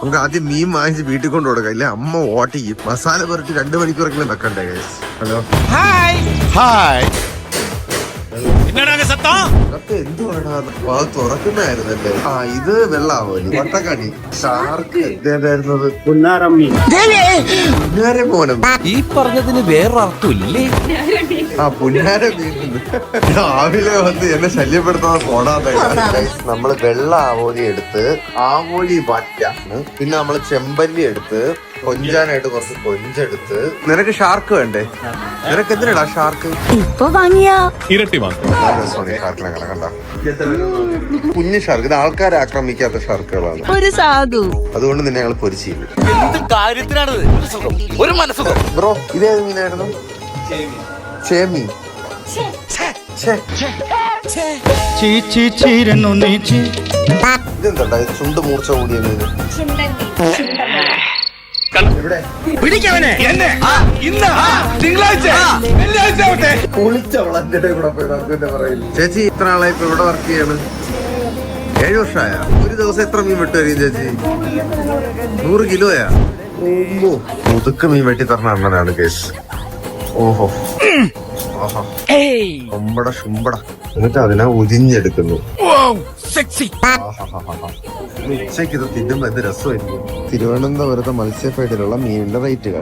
നമുക്ക് ആദ്യം മീൻ വാങ്ങിച്ച് വീട്ടിൽ കൊണ്ട് കൊടുക്കാം. ഇല്ല അമ്മ ഓട്ടിക്കും. മസാല പുരട്ടി 2 മണിക്കൂറെങ്കിലും വെക്കണ്ടേ? Hello hi. എന്തുവാടാ തുറക്കുന്നതായിരുന്നല്ലേ? ഇത് വെള്ളാവോലി, വട്ടക്കണി, ഷാർക്ക്, ഇതേതായിരുന്നത്? പുന്നാര മോനം. ഈ പറഞ്ഞതിന് വേറൊരർത്ഥമില്ലേ? പുന്നാര മീൻ രാവിലെ വന്ന് എന്നെ ശല്യപ്പെടുത്താതെ പോടാതെ. നമ്മള് വെള്ള ആവോലി എടുത്ത്, ആവോലി വറ്റാണ്, പിന്നെ നമ്മള് ചെമ്പല്ലി എടുത്ത്, കൊഞ്ചാനായിട്ട് കുറച്ച് കൊഞ്ചെടുത്ത്. നിനക്ക് ഷാർക്ക് വേണ്ടേ? നിനക്ക് എന്തിനാടാ ഷാർക്ക്? ഇപ്പൊ വാങ്ങിയാ ഇരട്ടി വാങ്ങും. ഷാർക്കിനെ കണ്ട കുഞ്ഞു ഷാർക്ക്. ഇത് ആൾക്കാരെ ആക്രമിക്കാത്ത ഷാർക്കുകളാണ്. ഒരു സാധു. അതുകൊണ്ട് നിന്നെ ഞങ്ങൾ പൊരിച്ചില്ല. എന്ത് കാര്യത്തിനാണത്? ഒരു മനസ്സുഖം. ബ്രോ ഇതേത് മീനായിരുന്നു? ചേമീൻ. ഇതെന്താ ചുണ്ട് മൂർച്ച കൂടിയ മീന്? ചേച്ചി ഇത്ര ആളായി ഇപ്പൊ ഇവിടെ വർക്ക് ചെയ്യാണ്? 7 വർഷമായ. ഒരു ദിവസം എത്ര മീൻ വെട്ടുവരും ചേച്ചി? 100 കിലോയാ? മുതുക്ക് മീൻ വെട്ടി തരണ അണ്ണനാണ് കേസ്. ഓഹോ ശുംബട ശുംബട. എന്നിട്ട് അതിനെ ഉരിഞ്ഞെടുക്കുന്നു. ഉച്ചയ്ക്ക് ഇത് തിന്നുമ്പോ എന്ത് രസമായിരിക്കും. തിരുവനന്തപുരത്തെ മത്സ്യഫെഡിലുള്ള മീനിന്റെ റേറ്റുകൾ.